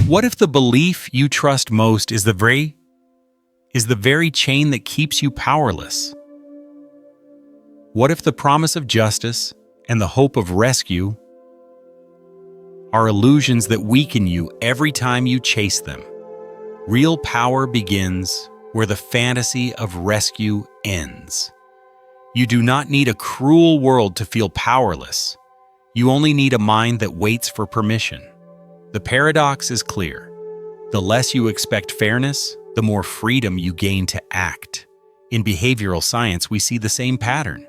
What if the belief you trust most is the very chain that keeps you powerless? What if the promise of justice and the hope of rescue are illusions that weaken you every time you chase them? Real power begins where the fantasy of rescue ends. You do not need a cruel world to feel powerless. You only need a mind that waits for permission. The paradox is clear. The less you expect fairness, the more freedom you gain to act. In behavioral science, we see the same pattern.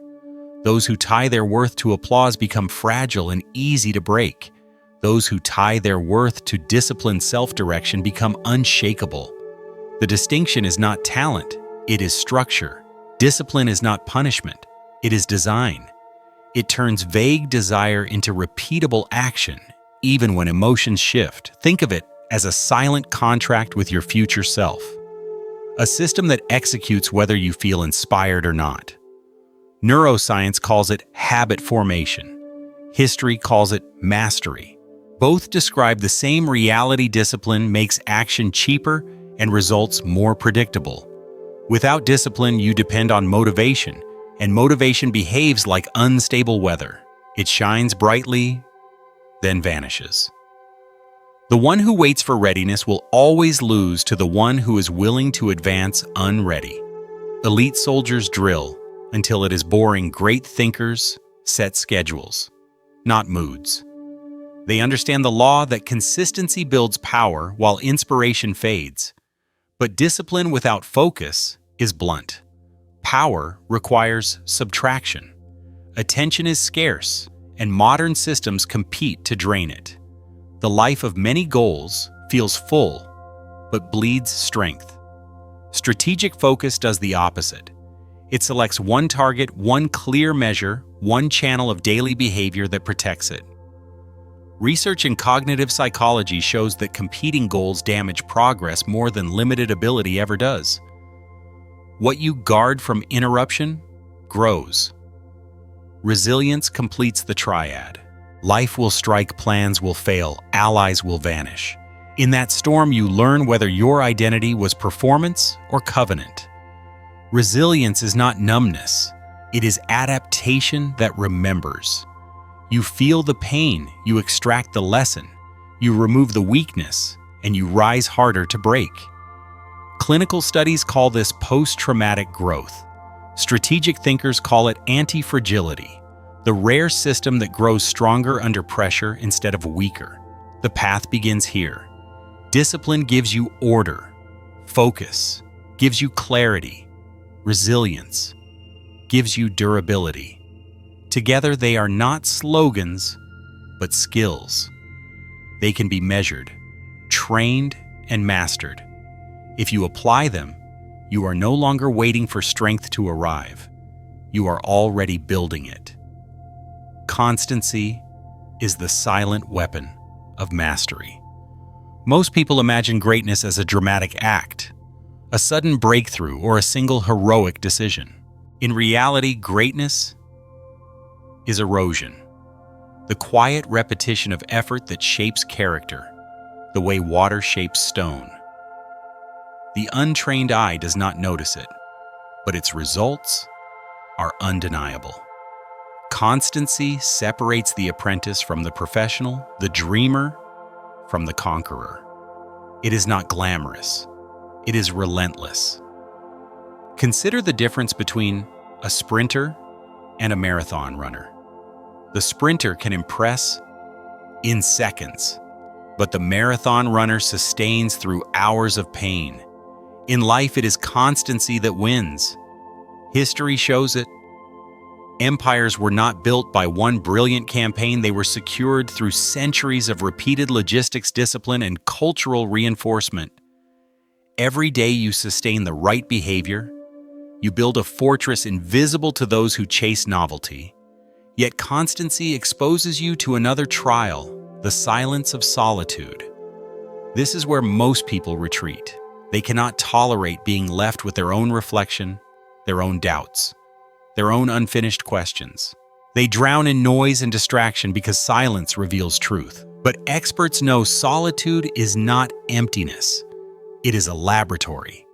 Those who tie their worth to applause become fragile and easy to break. Those who tie their worth to disciplined self-direction become unshakable. The distinction is not talent, it is structure. Discipline is not punishment, it is design. It turns vague desire into repeatable action, even when emotions shift. Think of it as a silent contract with your future self. A system that executes whether you feel inspired or not. Neuroscience calls it habit formation. History calls it mastery. Both describe the same reality. Discipline makes action cheaper and results more predictable. Without discipline, you depend on motivation, and motivation behaves like unstable weather. It shines brightly, then vanishes. The one who waits for readiness will always lose to the one who is willing to advance unready. Elite soldiers drill until it is boring. Great thinkers set schedules, not moods. They understand the law that consistency builds power while inspiration fades. But discipline without focus is blunt. Power requires subtraction. Attention is scarce, and modern systems compete to drain it. The life of many goals feels full, but bleeds strength. Strategic focus does the opposite. It selects one target, one clear measure, one channel of daily behavior that protects it. Research in cognitive psychology shows that competing goals damage progress more than limited ability ever does. What you guard from interruption grows. Resilience completes the triad. Life will strike, plans will fail, allies will vanish. In that storm, you learn whether your identity was performance or covenant. Resilience is not numbness. It is adaptation that remembers. You feel the pain, you extract the lesson, you remove the weakness, and you rise harder to break. Clinical studies call this post-traumatic growth. Strategic thinkers call it anti-fragility, the rare system that grows stronger under pressure instead of weaker. The path begins here. Discipline gives you order. Focus gives you clarity. Resilience gives you durability. Together, they are not slogans, but skills. They can be measured, trained, and mastered. If you apply them, you are no longer waiting for strength to arrive. You are already building it. Constancy is the silent weapon of mastery. Most people imagine greatness as a dramatic act, a sudden breakthrough, or a single heroic decision. In reality, greatness is erosion, the quiet repetition of effort that shapes character, the way water shapes stone. The untrained eye does not notice it, but its results are undeniable. Constancy separates the apprentice from the professional, the dreamer from the conqueror. It is not glamorous, it is relentless. Consider the difference between a sprinter and a marathon runner. The sprinter can impress in seconds, but the marathon runner sustains through hours of pain. In life, it is constancy that wins. History shows it. Empires were not built by one brilliant campaign. They were secured through centuries of repeated logistics, discipline, and cultural reinforcement. Every day you sustain the right behavior, you build a fortress invisible to those who chase novelty. Yet constancy exposes you to another trial, the silence of solitude. This is where most people retreat. They cannot tolerate being left with their own reflection, their own doubts, their own unfinished questions. They drown in noise and distraction because silence reveals truth. But experts know solitude is not emptiness. It is a laboratory.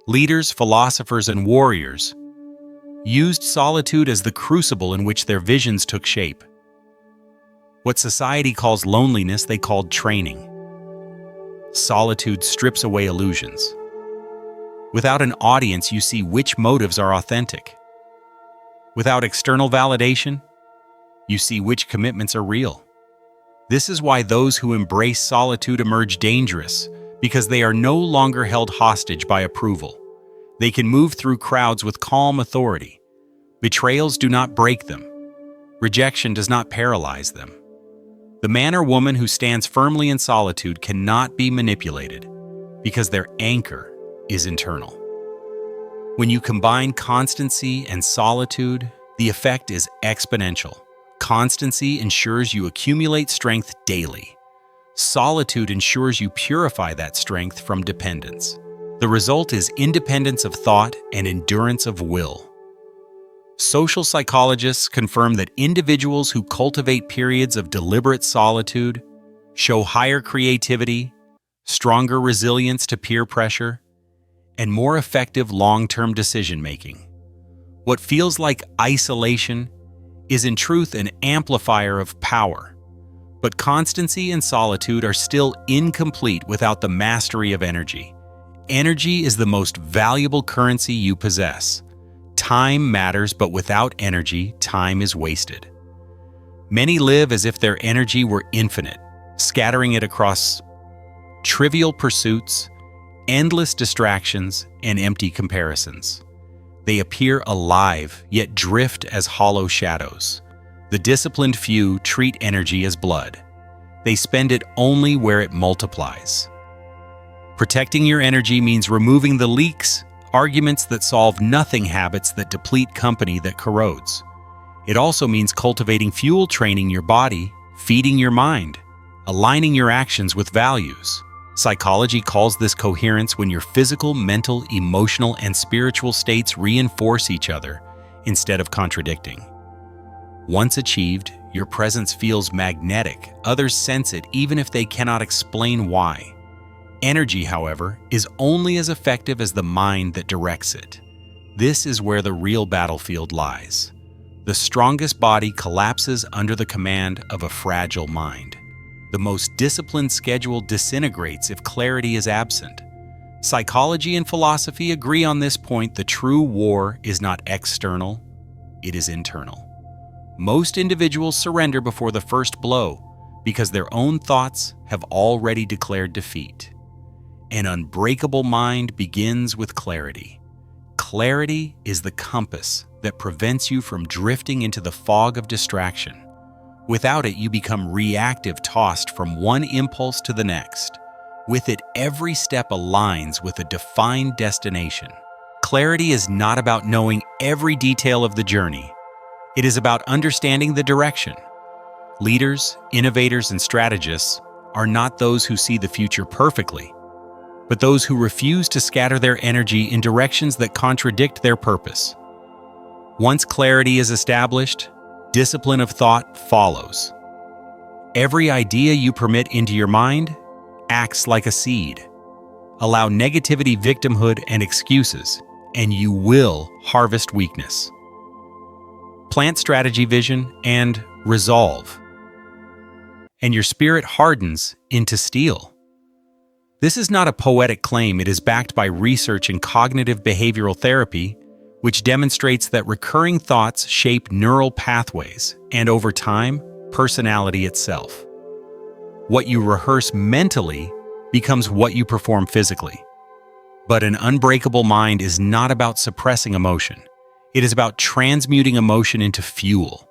Leaders, philosophers, and warriors used solitude as the crucible in which their visions took shape. What society calls loneliness, they called training. Solitude strips away illusions. Without an audience, you see which motives are authentic. Without external validation, you see which commitments are real. This is why those who embrace solitude emerge dangerous, because they are no longer held hostage by approval. They can move through crowds with calm authority. Betrayals do not break them. Rejection does not paralyze them. The man or woman who stands firmly in solitude cannot be manipulated, because their anchor is internal. When you combine constancy and solitude, the effect is exponential. Constancy ensures you accumulate strength daily. Solitude ensures you purify that strength from dependence. The result is independence of thought and endurance of will. Social psychologists confirm that individuals who cultivate periods of deliberate solitude show higher creativity, stronger resilience to peer pressure, and more effective long-term decision-making. What feels like isolation is in truth an amplifier of power. But constancy and solitude are still incomplete without the mastery of energy. Energy is the most valuable currency you possess. Time matters, but without energy, time is wasted. Many live as if their energy were infinite, scattering it across trivial pursuits, endless distractions, and empty comparisons. They appear alive, yet drift as hollow shadows. The disciplined few treat energy as blood. They spend it only where it multiplies. Protecting your energy means removing the leaks, arguments that solve nothing, habits that deplete, company that corrodes. It also means cultivating fuel, training your body, feeding your mind, aligning your actions with values. Psychology calls this coherence when your physical, mental, emotional, and spiritual states reinforce each other instead of contradicting. Once achieved, your presence feels magnetic. Others sense it even if they cannot explain why. Energy, however, is only as effective as the mind that directs it. This is where the real battlefield lies. The strongest body collapses under the command of a fragile mind. The most disciplined schedule disintegrates if clarity is absent. Psychology and philosophy agree on this point. The true war is not external, it is internal. Most individuals surrender before the first blow because their own thoughts have already declared defeat. An unbreakable mind begins with clarity. Clarity is the compass that prevents you from drifting into the fog of distraction. Without it, you become reactive, tossed from one impulse to the next. With it, every step aligns with a defined destination. Clarity is not about knowing every detail of the journey. It is about understanding the direction. Leaders, innovators, and strategists are not those who see the future perfectly, but those who refuse to scatter their energy in directions that contradict their purpose. Once clarity is established, discipline of thought follows. Every idea you permit into your mind acts like a seed. Allow negativity, victimhood, and excuses, and you will harvest weakness. Plant strategy, vision, and resolve, and your spirit hardens into steel. This is not a poetic claim. It is backed by research in cognitive behavioral therapy, which demonstrates that recurring thoughts shape neural pathways and, over time, personality itself. What you rehearse mentally becomes what you perform physically. But an unbreakable mind is not about suppressing emotion. It is about transmuting emotion into fuel.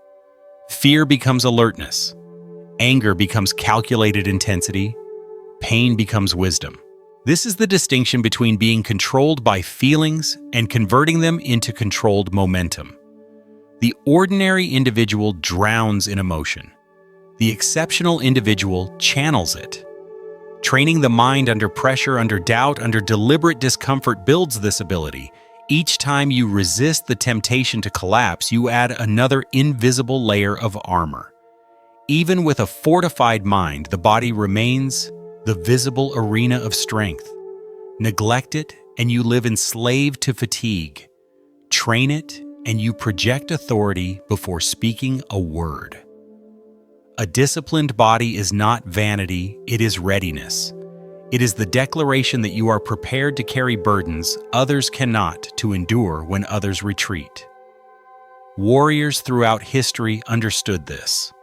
Fear becomes alertness. Anger becomes calculated intensity. Pain becomes wisdom. This is the distinction between being controlled by feelings and converting them into controlled momentum. The ordinary individual drowns in emotion. The exceptional individual channels it. Training the mind under pressure, under doubt, under deliberate discomfort builds this ability. Each time you resist the temptation to collapse, you add another invisible layer of armor. Even with a fortified mind, the body remains the visible arena of strength. Neglect it, and you live enslaved to fatigue. Train it, and you project authority before speaking a word. A disciplined body is not vanity, it is readiness. It is the declaration that you are prepared to carry burdens others cannot, to endure when others retreat. Warriors throughout history understood this.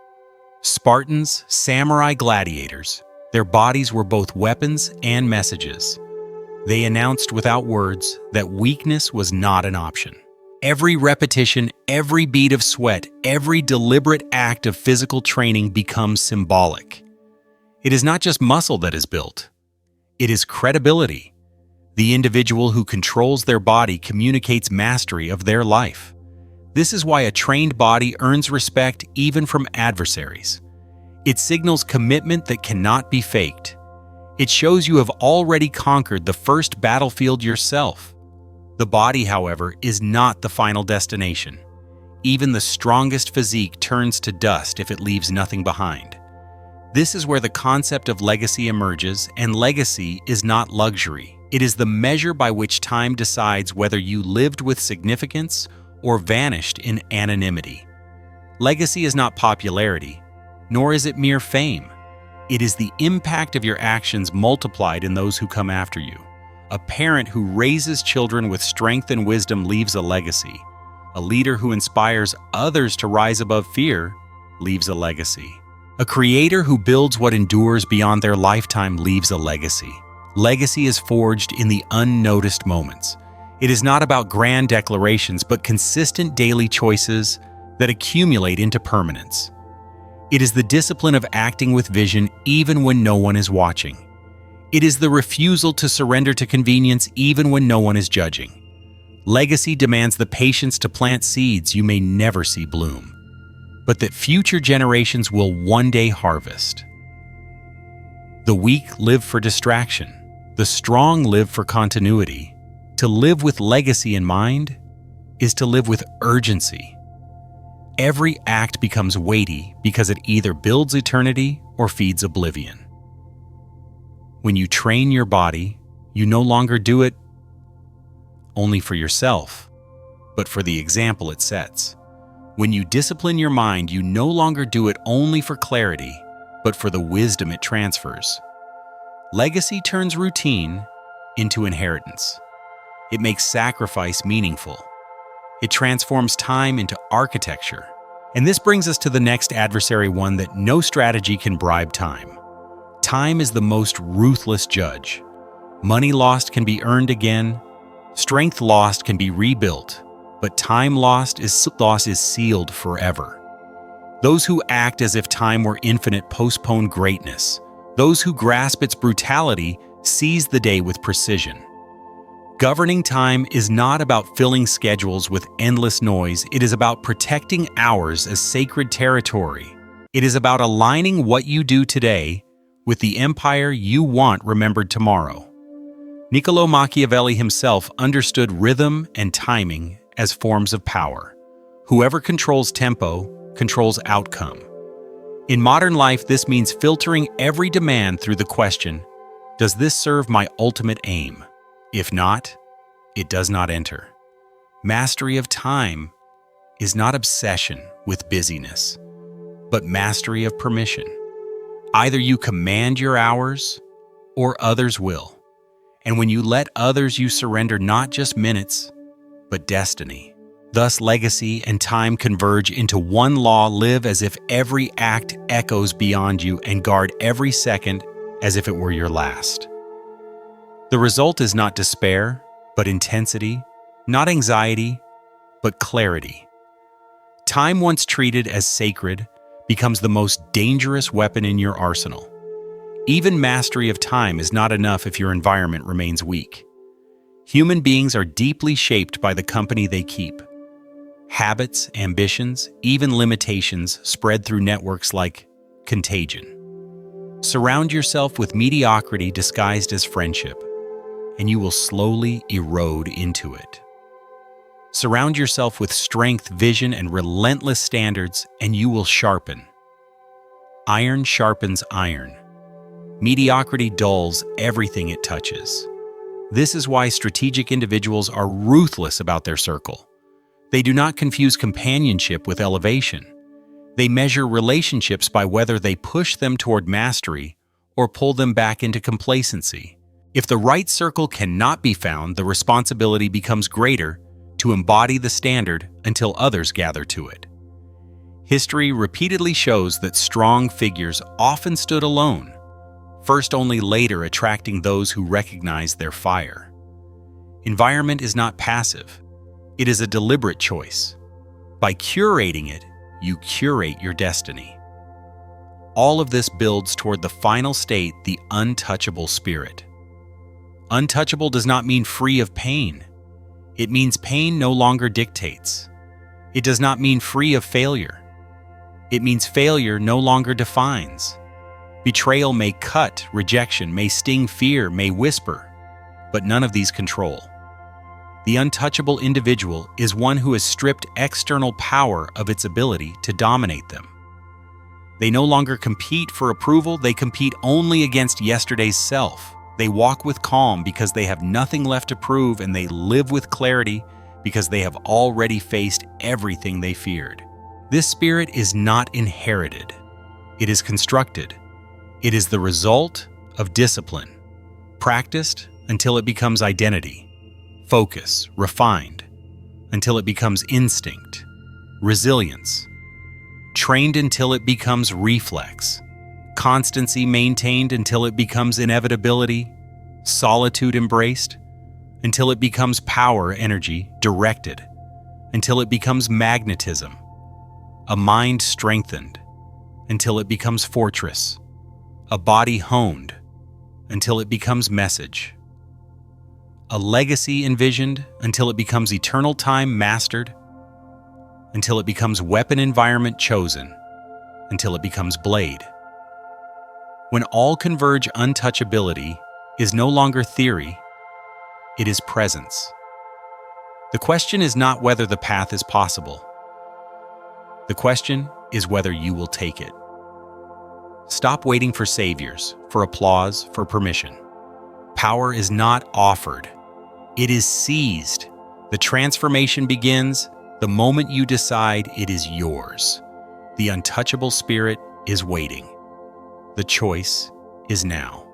Spartans, samurai, gladiators, their bodies were both weapons and messages. They announced without words that weakness was not an option. Every repetition, every bead of sweat, every deliberate act of physical training becomes symbolic. It is not just muscle that is built. It is credibility. The individual who controls their body communicates mastery of their life. This is why a trained body earns respect even from adversaries. It signals commitment that cannot be faked. It shows you have already conquered the first battlefield yourself. The body, however, is not the final destination. Even the strongest physique turns to dust if it leaves nothing behind. This is where the concept of legacy emerges, and legacy is not luxury. It is the measure by which time decides whether you lived with significance or vanished in anonymity. Legacy is not popularity, nor is it mere fame. It is the impact of your actions multiplied in those who come after you. A parent who raises children with strength and wisdom leaves a legacy. A leader who inspires others to rise above fear leaves a legacy. A creator who builds what endures beyond their lifetime leaves a legacy. Legacy is forged in the unnoticed moments. It is not about grand declarations, but consistent daily choices that accumulate into permanence. It is the discipline of acting with vision even when no one is watching. It is the refusal to surrender to convenience even when no one is judging. Legacy demands the patience to plant seeds you may never see bloom, but that future generations will one day harvest. The weak live for distraction. The strong live for continuity. To live with legacy in mind is to live with urgency. Every act becomes weighty because it either builds eternity or feeds oblivion. When you train your body, you no longer do it only for yourself, but for the example it sets. When you discipline your mind, you no longer do it only for clarity, but for the wisdom it transfers. Legacy turns routine into inheritance. It makes sacrifice meaningful. It transforms time into architecture. And this brings us to the next adversary, one that no strategy can bribe time. Time is the most ruthless judge. Money lost can be earned again. Strength lost can be rebuilt. But time lost is sealed forever. Those who act as if time were infinite postpone greatness. Those who grasp its brutality seize the day with precision. Governing time is not about filling schedules with endless noise. It is about protecting hours as sacred territory. It is about aligning what you do today with the empire you want remembered tomorrow. Niccolo Machiavelli himself understood rhythm and timing as forms of power. Whoever controls tempo controls outcome. In modern life, this means filtering every demand through the question, does this serve my ultimate aim? If not, it does not enter. Mastery of time is not obsession with busyness, but mastery of permission. Either you command your hours or others will. And when you let others, you surrender not just minutes, but destiny. Thus, legacy and time converge into one law. Live as if every act echoes beyond you, and guard every second as if it were your last. The result is not despair, but intensity, not anxiety, but clarity. Time, once treated as sacred, becomes the most dangerous weapon in your arsenal. Even mastery of time is not enough if your environment remains weak. Human beings are deeply shaped by the company they keep. Habits, ambitions, even limitations spread through networks like contagion. Surround yourself with mediocrity disguised as friendship, and you will slowly erode into it. Surround yourself with strength, vision, and relentless standards, and you will sharpen. Iron sharpens iron. Mediocrity dulls everything it touches. This is why strategic individuals are ruthless about their circle. They do not confuse companionship with elevation. They measure relationships by whether they push them toward mastery or pull them back into complacency. If the right circle cannot be found, the responsibility becomes greater to embody the standard until others gather to it. History repeatedly shows that strong figures often stood alone, first only later attracting those who recognize their fire. Environment is not passive. It is a deliberate choice. By curating it, you curate your destiny. All of this builds toward the final state, the untouchable spirit. Untouchable does not mean free of pain. It means pain no longer dictates. It does not mean free of failure. It means failure no longer defines. Betrayal may cut, rejection may sting, fear may whisper, but none of these control. The untouchable individual is one who has stripped external power of its ability to dominate them. They no longer compete for approval, they compete only against yesterday's self. They walk with calm because they have nothing left to prove, and they live with clarity because they have already faced everything they feared. This spirit is not inherited. It is constructed. It is the result of discipline, practiced until it becomes identity. Focus, refined, until it becomes instinct, resilience, trained until it becomes reflex, constancy maintained until it becomes inevitability, solitude embraced until it becomes power energy directed, until it becomes magnetism, a mind strengthened until it becomes fortress, a body honed until it becomes message, a legacy envisioned until it becomes eternal time mastered, until it becomes weapon environment chosen, until it becomes blade. When all converge, untouchability is no longer theory, it is presence. The question is not whether the path is possible. The question is whether you will take it. Stop waiting for saviors, for applause, for permission. Power is not offered. It is seized. The transformation begins the moment you decide it is yours. The untouchable spirit is waiting. The choice is now.